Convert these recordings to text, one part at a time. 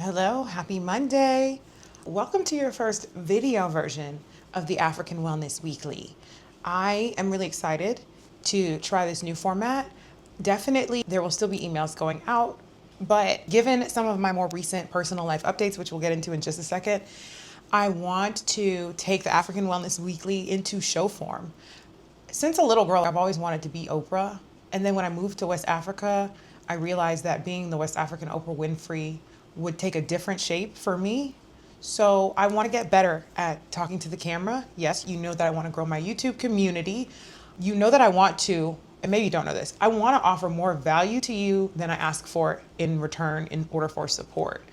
Hello, happy Monday. Welcome to your first video version of the African Wellness Weekly. I am really excited to try this new format. Definitely, there will still be emails going out, but given some of my more recent personal life updates, which we'll get into in just a second, I want to take the African Wellness Weekly into show form. Since a little girl, I've always wanted to be Oprah. And then when I moved to West Africa, I realized that being the West African Oprah Winfrey would take a different shape for me. So I want to get better at talking to the camera. Yes, you know that I want to grow my YouTube community. You know that I want to, and maybe you don't know this, I want to offer more value to you than I ask for in return in order for support.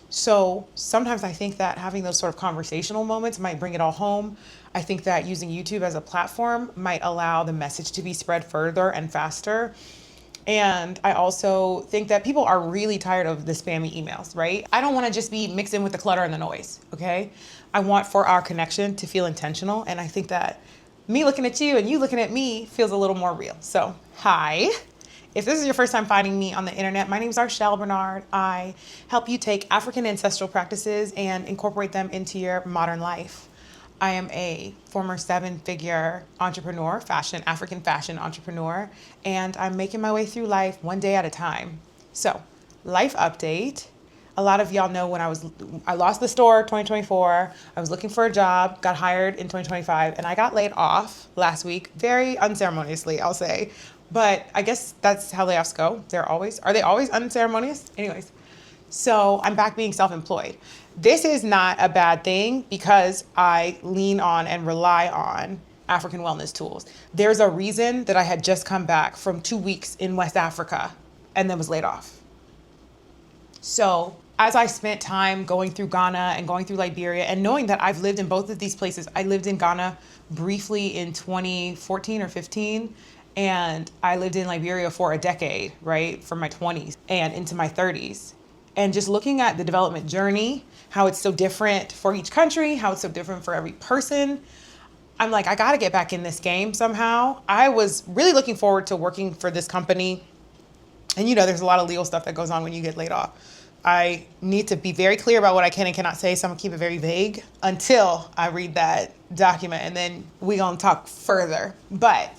So sometimes I think that having those sort of conversational moments might bring it all home. I think that using YouTube as a platform might allow the message to be spread further and faster. And I also think that people are really tired of the spammy emails, right? I don't want to just be mixed in with the clutter and the noise, okay? I want for our connection to feel intentional. And I think that me looking at you and you looking at me feels a little more real. So, hi. If this is your first time finding me on the internet, my name is Arshelle Bernard. I help you take African ancestral practices and incorporate them into your modern life. I am a former 7-figure entrepreneur, African fashion entrepreneur, and I'm making my way through life one day at a time. So, life update. A lot of y'all know when I lost the store 2024, I was looking for a job, got hired in 2025, and I got laid off last week, very unceremoniously, I'll say. But I guess that's how layoffs go. Are they always unceremonious? Anyways, so I'm back being self-employed. This is not a bad thing because I lean on and rely on African wellness tools. There's a reason that I had just come back from 2 weeks in West Africa and then was laid off. So as I spent time going through Ghana and going through Liberia and knowing that I've lived in both of these places, I lived in Ghana briefly in 2014 or 15, and I lived in Liberia for a decade, right? From my 20s and into my 30s. And just looking at the development journey, how it's so different for each country, how it's so different for every person, I'm like, I gotta get back in this game somehow. I was really looking forward to working for this company. And you know, there's a lot of legal stuff that goes on when you get laid off. I need to be very clear about what I can and cannot say, so I'm gonna keep it very vague until I read that document, and then we gonna talk further. But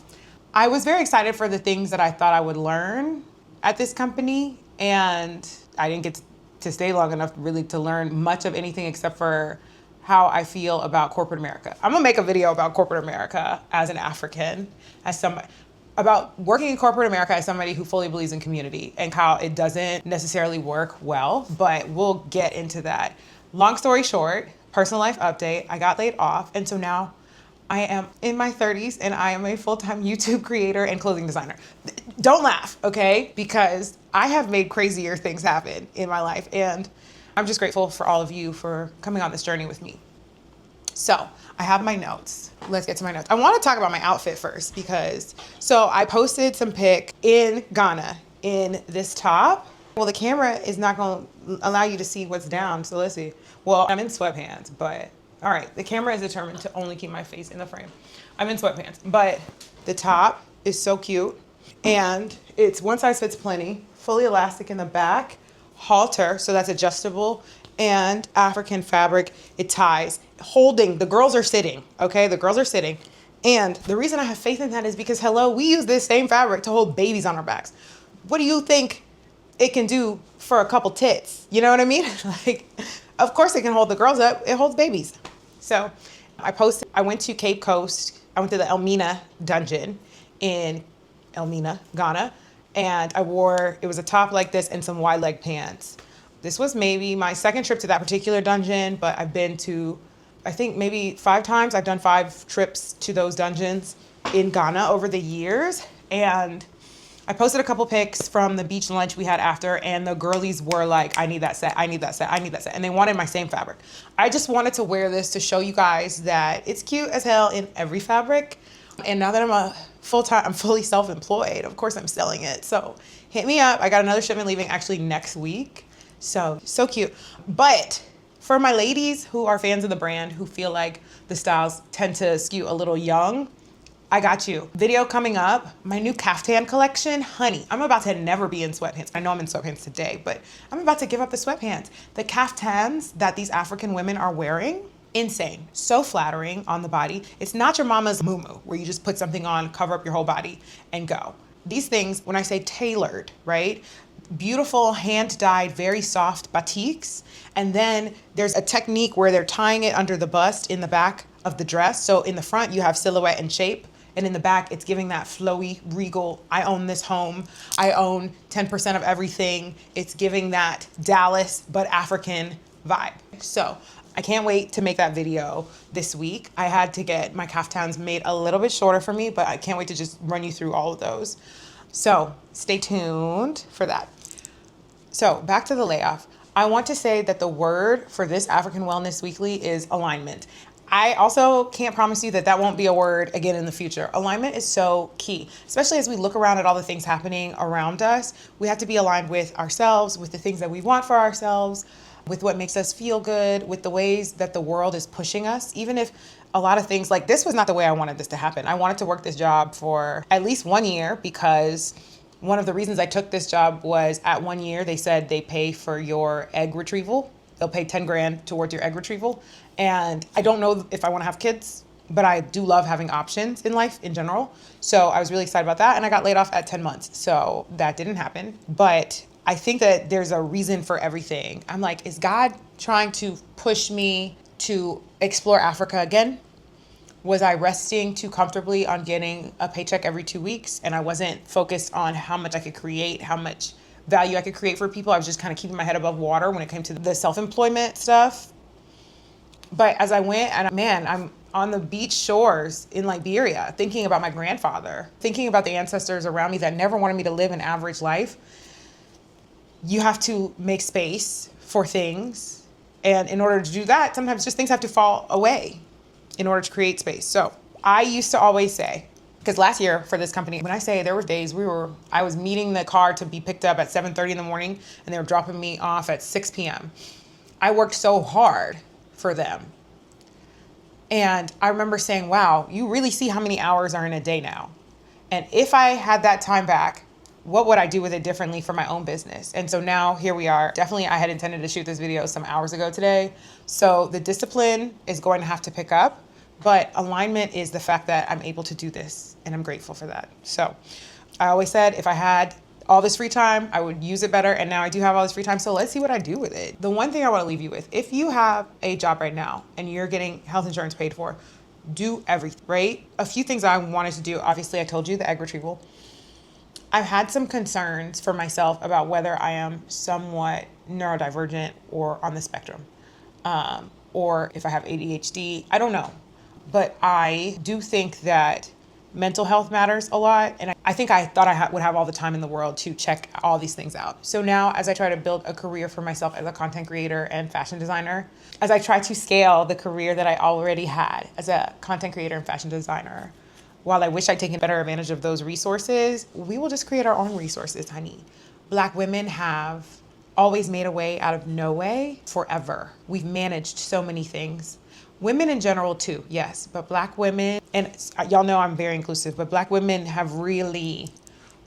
I was very excited for the things that I thought I would learn at this company, and I didn't get to stay long enough really to learn much of anything except for how I feel about corporate America. I'm gonna make a video about corporate America as an African, about working in corporate America as somebody who fully believes in community and how it doesn't necessarily work well, but we'll get into that. Long story short, personal life update, I got laid off, and so now I am in my 30s and I am a full-time YouTube creator and clothing designer. Don't laugh, okay? Because I have made crazier things happen in my life, and I'm just grateful for all of you for coming on this journey with me. So I have my notes. Let's get to my notes. I want to talk about my outfit first because, so I posted some pic in Ghana in this top. Well, the camera is not going to allow you to see what's down, so let's see. Well, I'm in sweatpants, but all right, the camera is determined to only keep my face in the frame. I'm in sweatpants, but the top is so cute, and it's one size fits plenty, fully elastic in the back, halter, so that's adjustable, and African fabric. It ties, holding, the girls are sitting, okay? The girls are sitting. And the reason I have faith in that is because, hello, we use this same fabric to hold babies on our backs. What do you think it can do for a couple tits? You know what I mean? Like, of course it can hold the girls up, it holds babies. So I went to Cape Coast, I went to the Elmina dungeon in Elmina, Ghana, and it was a top like this and some wide leg pants. This was maybe my second trip to that particular dungeon, but I've been to, I think maybe 5 times. I've done 5 trips to those dungeons in Ghana over the years. And I posted a couple pics from the beach lunch we had after, and the girlies were like, I need that set, I need that set, I need that set. And they wanted my same fabric. I just wanted to wear this to show you guys that it's cute as hell in every fabric. And now that I'm fully self-employed, of course I'm selling it. So hit me up. I got another shipment leaving actually next week. So cute. But for my ladies who are fans of the brand, who feel like the styles tend to skew a little young, I got you. Video coming up, my new caftan collection. Honey, I'm about to never be in sweatpants. I know I'm in sweatpants today, but I'm about to give up the sweatpants. The caftans that these African women are wearing, insane. So flattering on the body. It's not your mama's muumuu, where you just put something on, cover up your whole body, and go. These things, when I say tailored, right? Beautiful hand-dyed, very soft batiks. And then there's a technique where they're tying it under the bust in the back of the dress. So in the front, you have silhouette and shape. And in the back, it's giving that flowy, regal, I own this home. I own 10% of everything. It's giving that Dallas, but African vibe. So I can't wait to make that video this week. I had to get my kaftans made a little bit shorter for me, but I can't wait to just run you through all of those. So stay tuned for that. So back to the layoff. I want to say that the word for this African Wellness Weekly is alignment. I also can't promise you that that won't be a word again in the future. Alignment is so key, especially as we look around at all the things happening around us. We have to be aligned with ourselves, with the things that we want for ourselves, with what makes us feel good, with the ways that the world is pushing us. Even if a lot of things, like this was not the way I wanted this to happen. I wanted to work this job for at least 1 year because one of the reasons I took this job was at 1 year, they said they pay for your egg retrieval. They'll pay 10 grand towards your egg retrieval. And I don't know if I want to have kids, but I do love having options in life in general. So I was really excited about that. And I got laid off at 10 months. So that didn't happen. But I think that there's a reason for everything. I'm like, is God trying to push me to explore Africa again? Was I resting too comfortably on getting a paycheck every 2 weeks? And I wasn't focused on how much I could create, how much value I could create for people. I was just kind of keeping my head above water when it came to the self-employment stuff. But as I went, and man, I'm on the beach shores in Liberia, thinking about my grandfather, thinking about the ancestors around me that never wanted me to live an average life. You have to make space for things. And in order to do that, sometimes just things have to fall away in order to create space. So I used to always say, because last year for this company, when I say there were days I was meeting the car to be picked up at 7:30 in the morning and they were dropping me off at 6 p.m. I worked so hard for them. And I remember saying, wow, you really see how many hours are in a day now. And if I had that time back, what would I do with it differently for my own business? And so now here we are. Definitely I had intended to shoot this video some hours ago today. So the discipline is going to have to pick up, but alignment is the fact that I'm able to do this and I'm grateful for that. So I always said if I had all this free time, I would use it better. And now I do have all this free time. So let's see what I do with it. The one thing I want to leave you with, if you have a job right now and you're getting health insurance paid for, do everything, right? A few things I wanted to do. Obviously, I told you the egg retrieval. I've had some concerns for myself about whether I am somewhat neurodivergent or on the spectrum, or if I have ADHD. I don't know. But I do think that mental health matters a lot. And I think I thought I would have all the time in the world to check all these things out. So now as I try to build a career for myself as a content creator and fashion designer, as I try to scale the career that I already had as a content creator and fashion designer, while I wish I'd taken better advantage of those resources, we will just create our own resources, honey. Black women have always made a way out of no way forever. We've managed so many things. Women in general too, yes, but Black women, and y'all know I'm very inclusive, but Black women have really,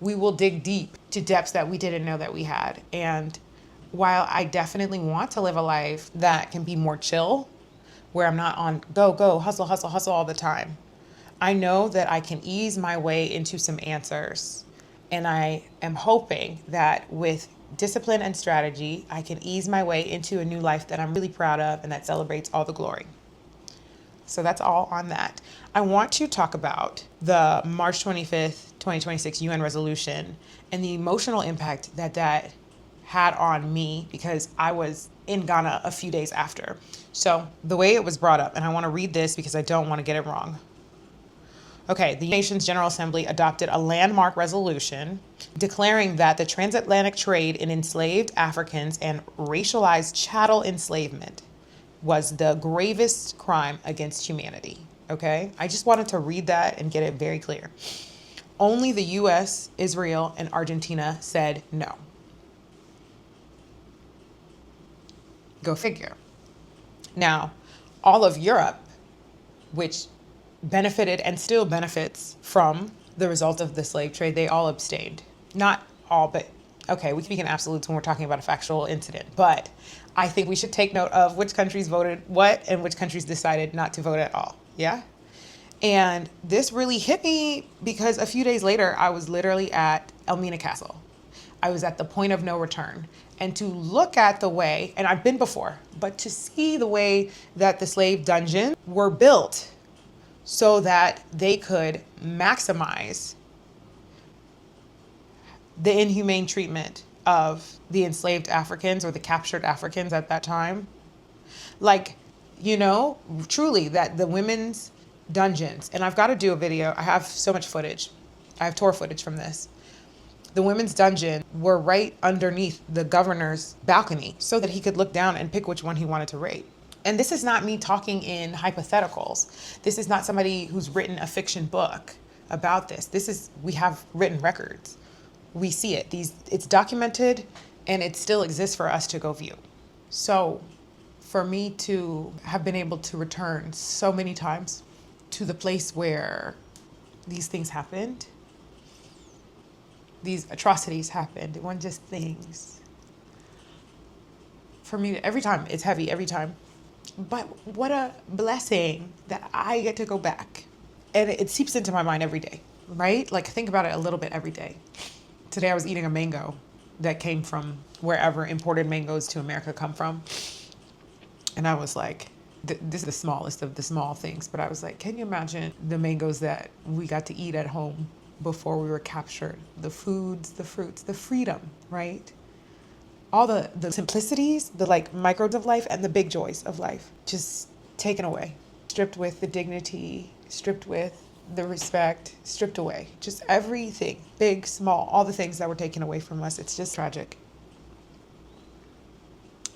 we will dig deep to depths that we didn't know that we had. And while I definitely want to live a life that can be more chill, where I'm not on go, hustle, hustle, hustle all the time, I know that I can ease my way into some answers. And I am hoping that with discipline and strategy, I can ease my way into a new life that I'm really proud of and that celebrates all the glory. So that's all on that. I want to talk about the March 25th, 2026 UN resolution and the emotional impact that that had on me because I was in Ghana a few days after. So the way it was brought up, and I want to read this because I don't want to get it wrong. Okay, the Nations General Assembly adopted a landmark resolution declaring that the transatlantic trade in enslaved Africans and racialized chattel enslavement was the gravest crime against humanity, okay? I just wanted to read that and get it very clear. Only the US, Israel, and Argentina said no. Go figure. Now, all of Europe, which benefited and still benefits from the result of the slave trade, they all abstained. Not all, but okay, we can speak in absolutes when we're talking about a factual incident. But I think we should take note of which countries voted what and which countries decided not to vote at all. Yeah? And this really hit me because a few days later, I was literally at Elmina Castle. I was at the point of no return. And to look at the way, and I've been before, but to see the way that the slave dungeons were built so that they could maximize the inhumane treatment of the enslaved Africans or the captured Africans at that time. Like, you know, truly that the women's dungeons, and I've got to do a video. I have so much footage. I have tour footage from this. The women's dungeon were right underneath the governor's balcony so that he could look down and pick which one he wanted to rape. And this is not me talking in hypotheticals. This is not somebody who's written a fiction book about this. We have written records. We see it. It's documented and it still exists for us to go view. So for me to have been able to return so many times to the place where these things happened, these atrocities happened, it wasn't just things. For me, every time, it's heavy, every time. But what a blessing that I get to go back. And it seeps into my mind every day, right? Like, think about it a little bit every day. Today I was eating a mango that came from wherever imported mangoes to America come from. And I was like, this is the smallest of the small things, but I was like, can you imagine the mangoes that we got to eat at home before we were captured? The foods, the fruits, the freedom, right? All the simplicities, the like microbes of life and the big joys of life, just taken away, stripped with the dignity, stripped with the respect, stripped away, just everything, big, small, all the things that were taken away from us. It's just tragic.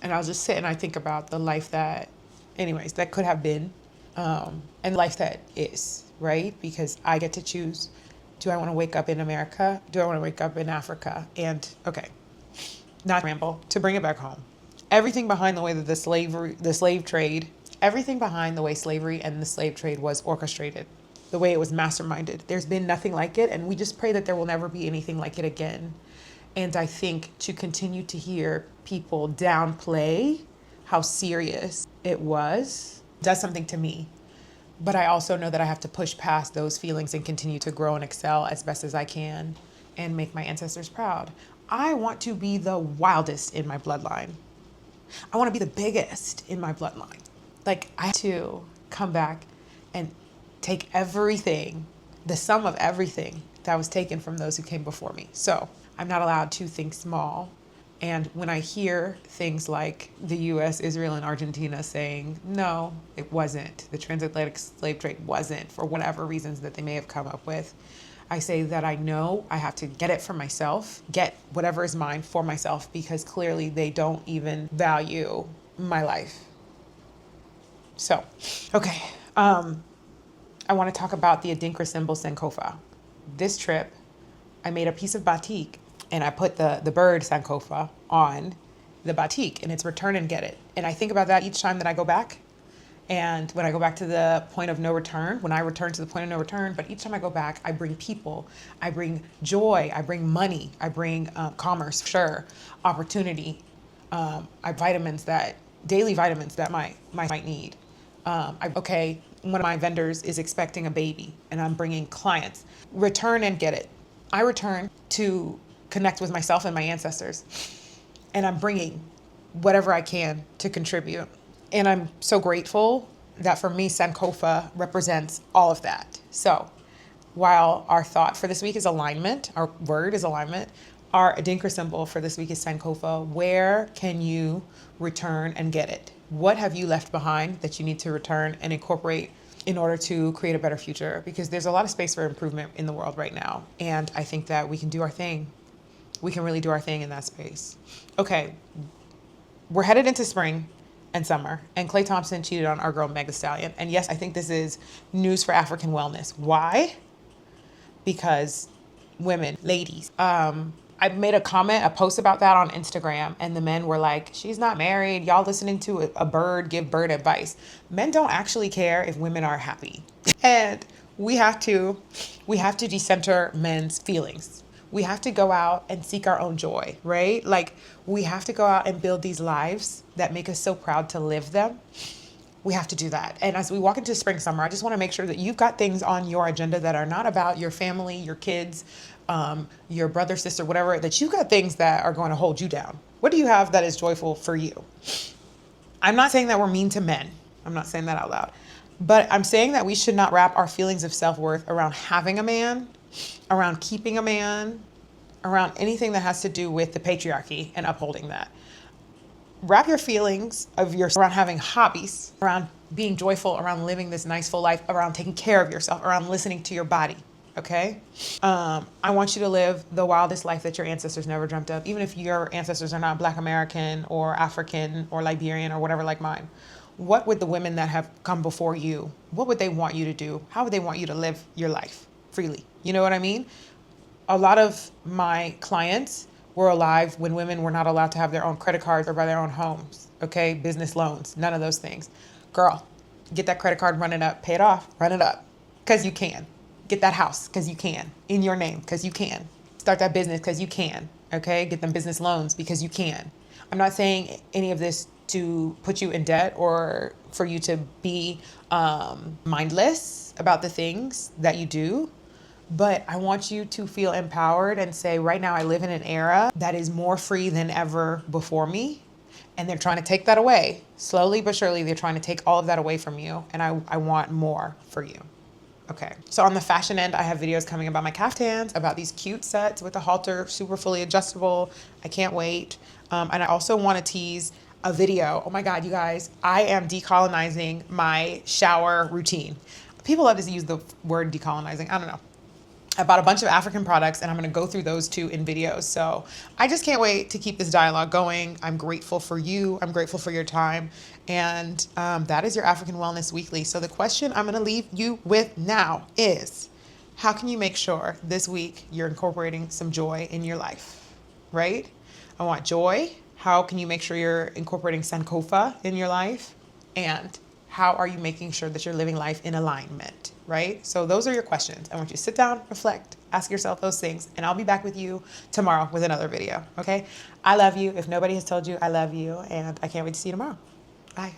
And I'll just sit and I think about the life that, anyways, that could have been, and life that is, right? Because I get to choose, do I want to wake up in America? Do I want to wake up in Africa? And okay, not ramble, to bring it back home. Everything behind the way that the slave trade, everything behind the way slavery and the slave trade was orchestrated, the way it was masterminded. There's been nothing like it, and we just pray that there will never be anything like it again. And I think to continue to hear people downplay how serious it was does something to me. But I also know that I have to push past those feelings and continue to grow and excel as best as I can and make my ancestors proud. I want to be the wildest in my bloodline. I want to be the biggest in my bloodline. Like, I have to come back and take everything, the sum of everything that was taken from those who came before me. So I'm not allowed to think small. And when I hear things like the US, Israel, and Argentina saying, no, it wasn't, the transatlantic slave trade wasn't, for whatever reasons that they may have come up with, I say that I know I have to get it for myself, get whatever is mine for myself, because clearly they don't even value my life. So, okay. I want to talk about the Adinkra symbol Sankofa. This trip, I made a piece of batik and I put the bird Sankofa on the batik, and it's return and get it. And I think about that each time that I go back. And when I go back to the point of no return, when I return to the point of no return, but each time I go back, I bring people, I bring joy, I bring money, I bring commerce, sure, opportunity, daily vitamins that my might need. One of my vendors is expecting a baby and I'm bringing clients. Return and get it. I return to connect with myself and my ancestors, and I'm bringing whatever I can to contribute. And I'm so grateful that for me, Sankofa represents all of that. So while our thought for this week is alignment, our word is alignment, our Adinkra symbol for this week is Sankofa. Where can you return and get it? What have you left behind that you need to return and incorporate in order to create a better future? Because there's a lot of space for improvement in the world right now. And I think that we can do our thing. We can really do our thing in that space. Okay, we're headed into spring and summer, and Klay Thompson cheated on our girl, Thee Stallion. And yes, I think this is news for African wellness. Why? Because women, ladies, I I made a post about that on Instagram, and the men were like, she's not married. Y'all listening to a bird give bird advice. Men don't actually care if women are happy. And we have to decenter men's feelings. We have to go out and seek our own joy, right? Like, we have to go out and build these lives that make us so proud to live them. We have to do that. And as we walk into spring, summer, I just want to make sure that you've got things on your agenda that are not about your family, your kids, your brother, sister, whatever, that you've got things that are going to hold you down. What do you have that is joyful for you? I'm not saying that we're mean to men. I'm not saying that out loud. But I'm saying that we should not wrap our feelings of self-worth around having a man, around keeping a man, around anything that has to do with the patriarchy and upholding that. Wrap your feelings of around having hobbies, around being joyful, around living this nice full life, around taking care of yourself, around listening to your body. Okay? I want you to live the wildest life that your ancestors never dreamt of, even if your ancestors are not Black American or African or Liberian or whatever like mine. What would the women that have come before you, what would they want you to do? How would they want you to live your life freely? You know what I mean? A lot of my clients were alive when women were not allowed to have their own credit cards or buy their own homes, okay? Business loans, none of those things. Girl, get that credit card, run it up, pay it off, run it up, because you can. Get that house, because you can. In your name, because you can. Start that business, because you can, okay? Get them business loans, because you can. I'm not saying any of this to put you in debt or for you to be mindless about the things that you do. But I want you to feel empowered and say, right now I live in an era that is more free than ever before me. And they're trying to take that away. Slowly but surely, they're trying to take all of that away from you. And I want more for you. Okay. So on the fashion end, I have videos coming about my caftans, about these cute sets with the halter, super fully adjustable. I can't wait. And I also want to tease a video. Oh my God, you guys, I am decolonizing my shower routine. People love to use the word decolonizing. I don't know. I bought a bunch of African products and I'm going to go through those too in videos. So I just can't wait to keep this dialogue going. I'm grateful for you. I'm grateful for your time. And that is your African Wellness Weekly. So the question I'm going to leave you with now is, how can you make sure this week you're incorporating some joy in your life, right? I want joy. How can you make sure you're incorporating Sankofa in your life? And how are you making sure that you're living life in alignment, right? So those are your questions. I want you to sit down, reflect, ask yourself those things, and I'll be back with you tomorrow with another video, okay? I love you. If nobody has told you, I love you, and I can't wait to see you tomorrow. Bye.